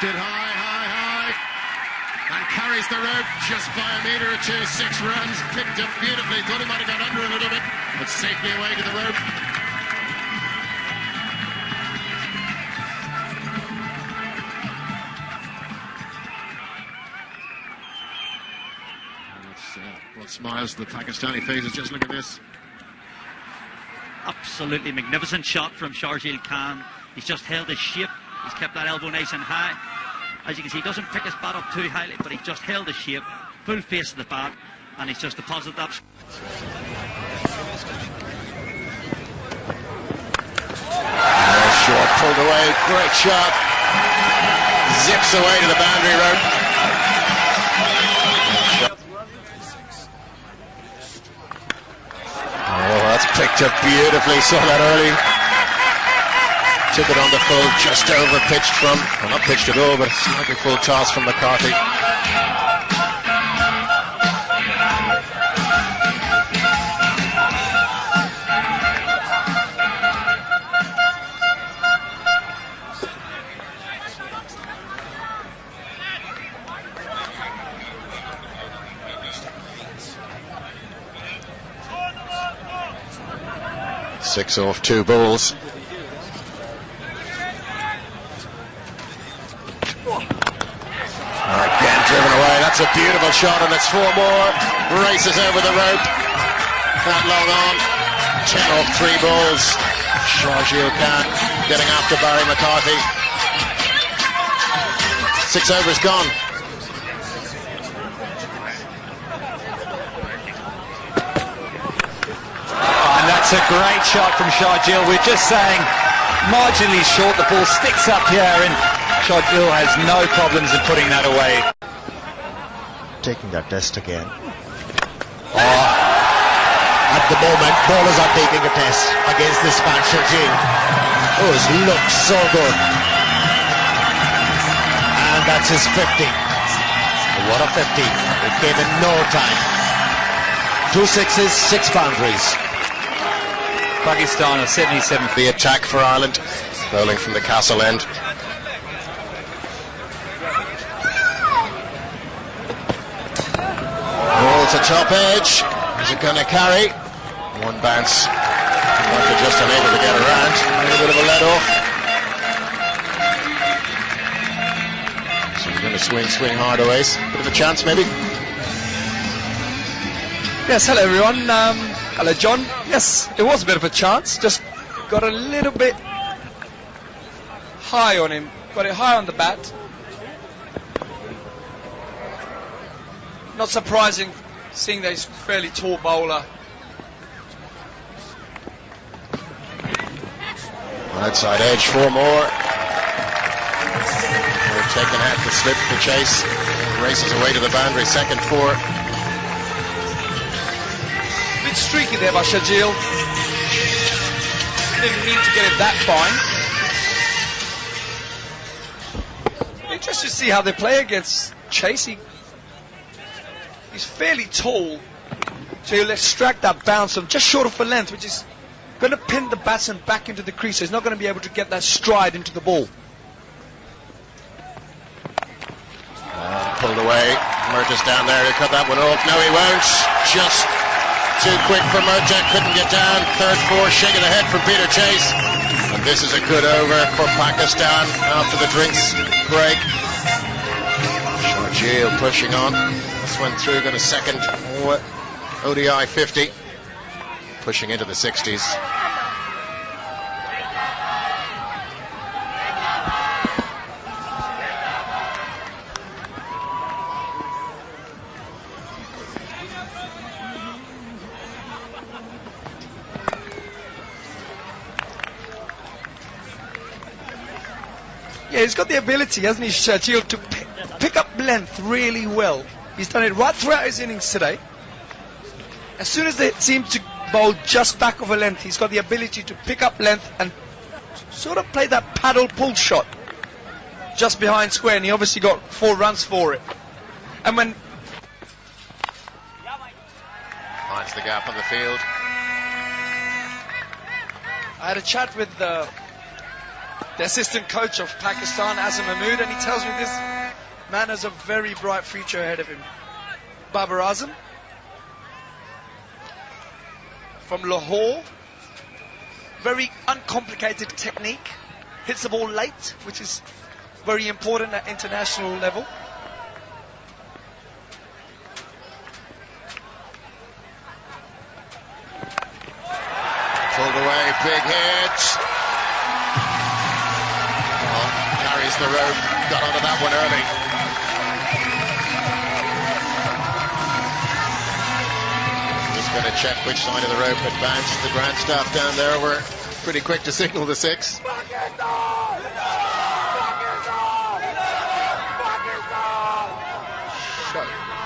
Lifted high, and carries the rope just by a metre or two. 6 runs, picked up beautifully. Thought he might have got under a little bit, but safely away to the rope. What smiles the Pakistani faces. Just look at this. Absolutely magnificent shot from Sharjeel Khan. He's just held his shape. He's kept that elbow nice and high. As you can see, he doesn't pick his bat up too highly, but he's just held his shape, full face of the bat, and he's just deposited that. Short, pulled away, great shot. Zips away to the boundary rope. Oh, that's picked up beautifully. Saw that early. Took it on the full, just over pitched from, well, not pitched at all, but slightly full toss from McCarthy. Six off 2 balls. Again driven away. That's a beautiful shot, and it's 4 more. Races over the rope. That long on. 10 off 3 balls. Sharjeel Khan getting after Barry McCarthy. 6 overs gone. And that's a great shot from Sharjeel. We're just saying marginally short. The ball sticks up here, and Sharjeel has no problems in putting that away. Taking that test again. At the moment, bowlers are taking a test against this man, Sharjeel. Oh, it looks so good. And that's his 50. What a 50. It came in no time. 2 sixes, 6 boundaries. Pakistan are 77. The attack for Ireland, bowling from the castle end. Oh, it's a top edge. Is it going to carry? 1 bounce. Michael just unable to get around. A little bit of a let off. So we're going to swing hard away. Bit of a chance maybe. Yes, hello everyone. Hello John. Yes, it was a bit of a chance. Just got a little bit high on him. Got it high on the bat. Not surprising, seeing that he's a fairly tall bowler. Outside edge, 4 more. They're taking out the slip, the chase. Races away to the boundary, second 4. Bit streaky there by Sharjeel. Didn't mean to get it that fine. Interesting to see how they play against Chase. He's fairly tall, so he'll extract that bounce from just short of a length, which is going to pin the batsman back into the crease, so he's not going to be able to get that stride into the ball. Pulled away. Murtaugh's down there to cut that one off. No, he won't. Just too quick for Murtaugh. Couldn't get down. Third 4, shaking the head from Peter Chase. And this is a good over for Pakistan after the drinks break. Sharjeel pushing on. This one through, got a second ODI 50. Pushing into the 60s. Yeah, he's got the ability, hasn't he, Sharjeel, to pick up length really well. He's done it right throughout his innings today. As soon as they seem to bowl just back of a length, he's got the ability to pick up length and sort of play that paddle pull shot just behind square, and he obviously got 4 runs for it. And when finds the gap on the field. I had a chat with the assistant coach of Pakistan, Azam Mahmood, and he tells me this man has a very bright future ahead of him. Babar Azam from Lahore, very uncomplicated technique, hits the ball late, which is very important at international level. Pulled away, big hit. Oh, carries the rope, got onto that one early. Just going to check which side of the rope it bounced. The ground staff down there were pretty quick to signal the 6.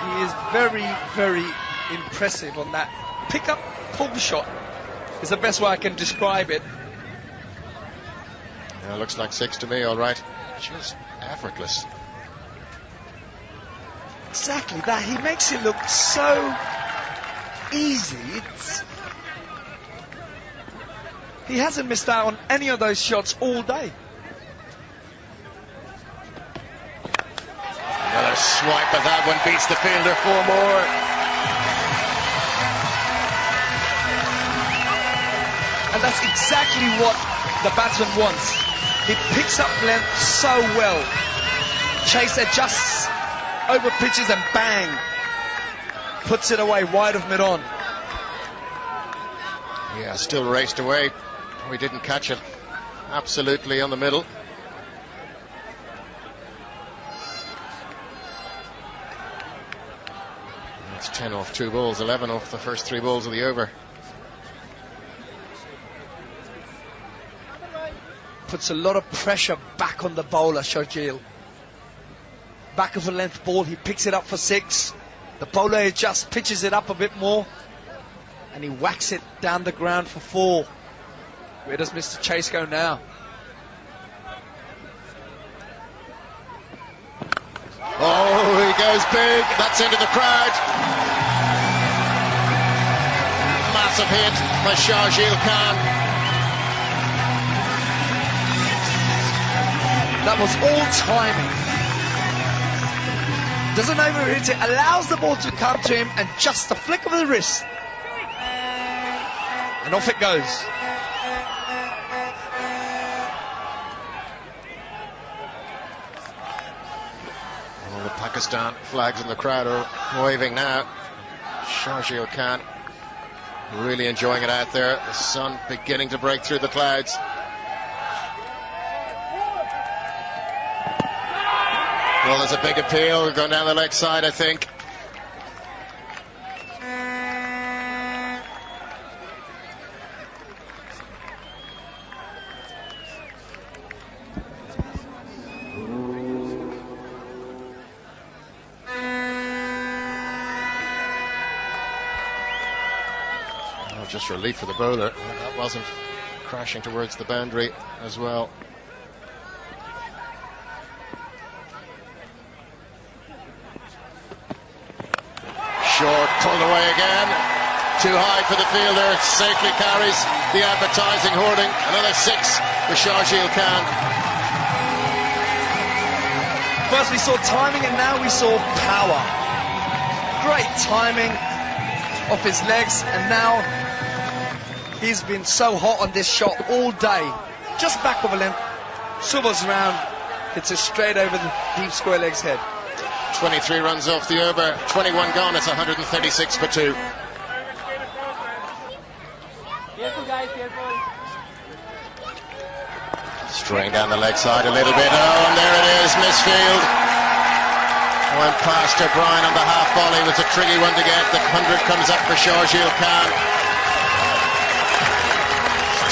He is very, very impressive on that pick-up pull shot. Is the best way I can describe it. Yeah, looks like 6 to me, all right. Just effortless. Exactly that. He makes it look so easy. He hasn't missed out on any of those shots all day. Another swipe of that one beats the fielder 4 more. And that's exactly what the batsman wants. He picks up length so well. Chase adjusts, over pitches and bang, puts it away wide of mid-on. Yeah, still raced away. We didn't catch it. Absolutely on the middle. That's 10 off 2 balls, 11 off the first 3 balls of the over. Puts a lot of pressure back on the bowler, Sharjeel. Back of a length ball, he picks it up for 6. The bowler just pitches it up a bit more, and he whacks it down the ground for 4. Where does Mr. Chase go now? Oh, he goes big. That's into the crowd. Massive hit by Sharjeel Khan. That was all timing. Doesn't overhit it, allows the ball to come to him, and just a flick of the wrist. And off it goes. All the Pakistan flags in the crowd are waving now. Sharjeel Khan really enjoying it out there. The sun beginning to break through the clouds. Well, there's a big appeal going down the leg side, I think. Oh, just relief for the bowler. That wasn't crashing towards the boundary as well. Short, pulled away again. Too high for the fielder. Safely carries the advertising hoarding. Another 6 for Sharjeel Khan. First we saw timing, and now we saw power. Great timing off his legs, and now he's been so hot on this shot all day. Just back of a length, swivels around, hits it straight over the deep square leg's head. 23 runs off the over, 21 gone. It's 136 for 2. Straying down the leg side a little bit. Oh, and there it is, misfield. Went past O'Brien on the half volley. Was a tricky one to get. The 100 comes up for Sharjeel Khan.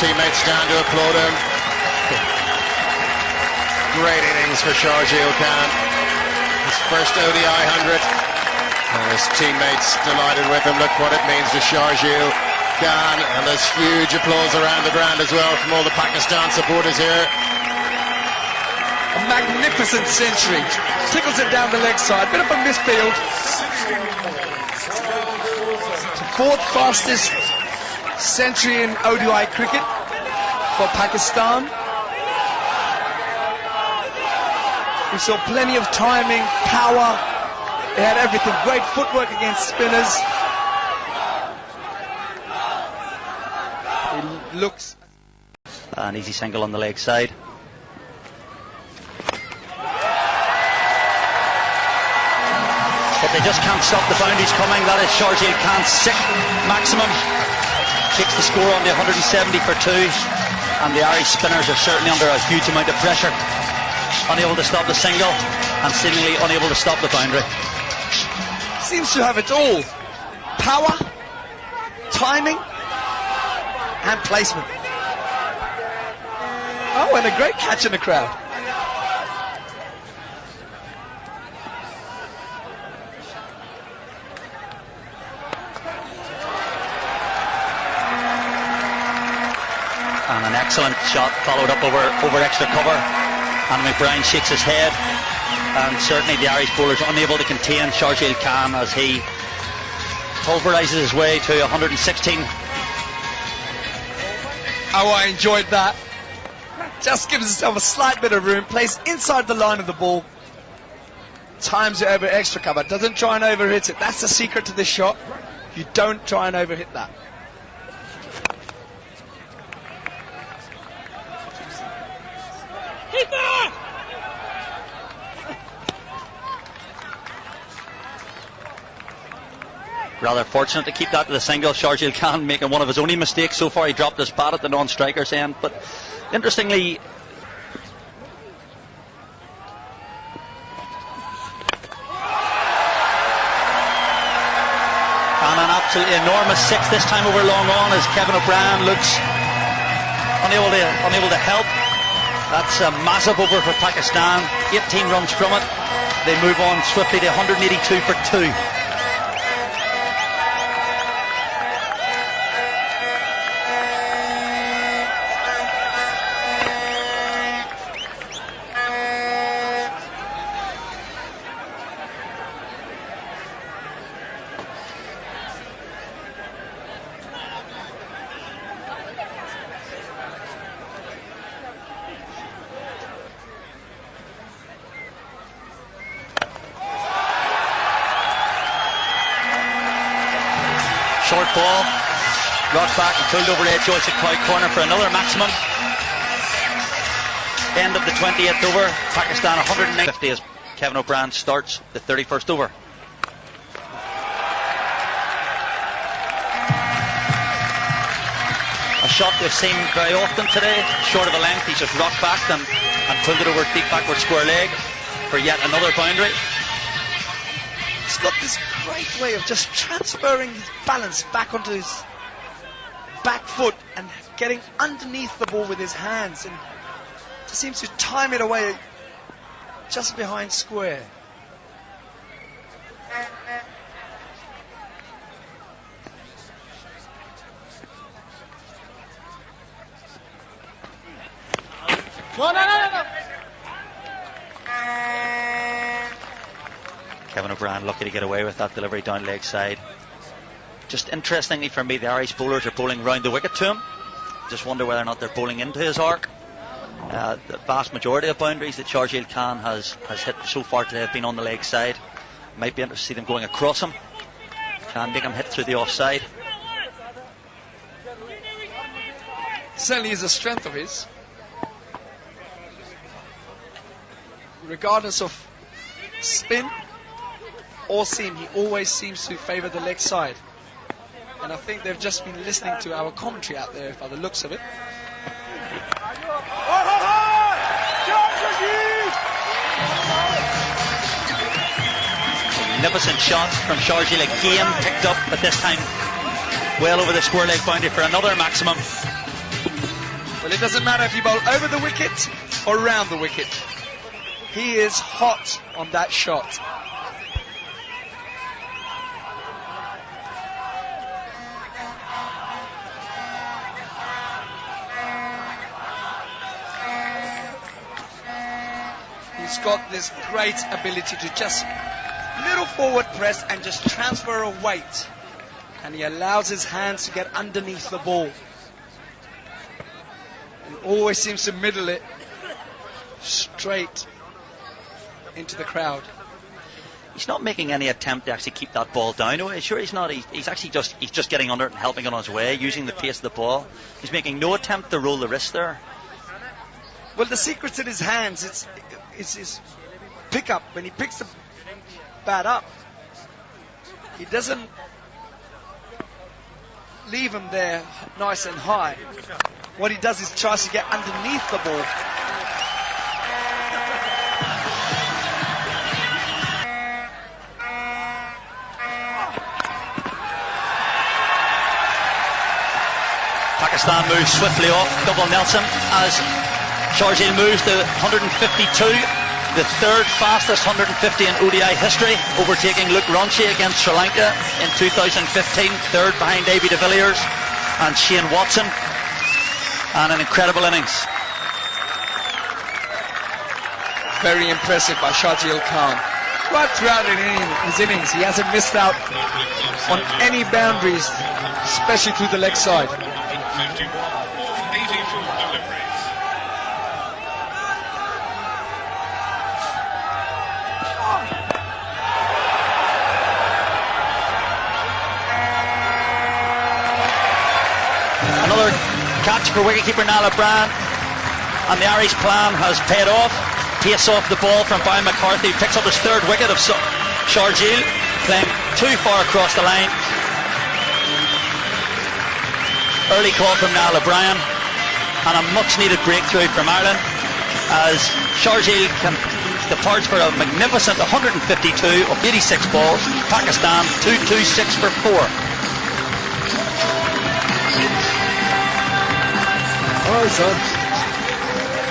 Teammates stand to applaud him. Great innings for Sharjeel Khan. His first ODI 100. And his teammates delighted with him. Look what it means to Sharjeel Khan. And there's huge applause around the ground as well from all the Pakistan supporters here. A magnificent century. Tickles it down the leg side. Bit of a misfield. It's the 4th fastest century in ODI cricket for Pakistan. We saw plenty of timing, power. He had everything. Great footwork against spinners. He looks... An easy single on the leg side. But they just can't stop the boundaries coming. That is Sharjeel Khan's sixth maximum. Takes the score on the 170 for 2. And the Irish spinners are certainly under a huge amount of pressure. Unable to stop the single and seemingly unable to stop the boundary. Seems to have it all. Power, timing, and placement. Oh, and a great catch in the crowd. And an excellent shot followed up over extra cover. And McBride shakes his head. And certainly the Irish bowlers unable to contain Sharjeel Khan as he pulverises his way to 116. Oh, I enjoyed that. Just gives himself a slight bit of room, plays inside the line of the ball, times it over extra cover, doesn't try and overhit it. That's the secret to this shot. You don't try and overhit that. Rather fortunate to keep that to the single. Sharjeel Khan making one of his only mistakes so far. He dropped his bat at the non-striker's end, but interestingly, and an absolutely enormous six this time over long on as Kevin O'Brien looks unable to help. That's a massive over for Pakistan. 18 runs from it. They move on swiftly to 182 for 2. Short ball, rocked back and pulled over edge Joyce at Coy corner for another maximum. End of the 20th over, Pakistan 150 as Kevin O'Brien starts the 31st over. A shot we've seen very often today, short of a length, he's just rocked back and pulled it over deep backward square leg for yet another boundary. He's got this great way of just transferring his balance back onto his back foot and getting underneath the ball with his hands, and just seems to time it away just behind square. No. Kevin O'Brien lucky to get away with that delivery down leg side. Just interestingly for me, the Irish bowlers are bowling round the wicket to him. Just wonder whether or not they're bowling into his arc. The vast majority of boundaries that Sharjeel Khan has hit so far today have been on the leg side. Might be interested to see them going across him. Can make him hit through the offside. Certainly is a strength of his. Regardless of spin or seam, he always seems to favour the leg side. And I think they've just been listening to our commentary out there by the looks of it. Magnificent shot from Sharjeel again, picked up, but this time well over the square leg boundary for another maximum. Well, it doesn't matter if you bowl over the wicket or around the wicket. He is hot on that shot. He's got this great ability to just little forward press and just transfer a weight, and he allows his hands to get underneath the ball and always seems to middle it straight into the crowd. He's not making any attempt to actually keep that ball down. Sure, he's not. He's actually just getting under it and helping it on his way, using the pace of the ball. He's making no attempt to roll the wrist there. Well, the secret's in his hands. It's his pickup. When he picks the bat up, he doesn't leave him there nice and high. What he does is tries to get underneath the ball. Pakistan moves swiftly off double Nelson as Sharjeel moves to 152, the third fastest 150 in ODI history, overtaking Luke Ronchi against Sri Lanka in 2015, third behind A.B. de Villiers and Shane Watson, and an incredible innings. Very impressive by Sharjeel Khan. Right throughout his innings, he hasn't missed out on any boundaries, especially through the leg side. 84 deliveries. Another catch for wicketkeeper Niall O'Brien, and the Irish plan has paid off. Pace off the ball from Brian McCarthy, picks up his third wicket of Sharjeel, playing too far across the line. Early call from Niall O'Brien, and a much needed breakthrough from Ireland as Sharjeel departs for a magnificent 152 of 86 balls. Pakistan 226 for 4. Well done.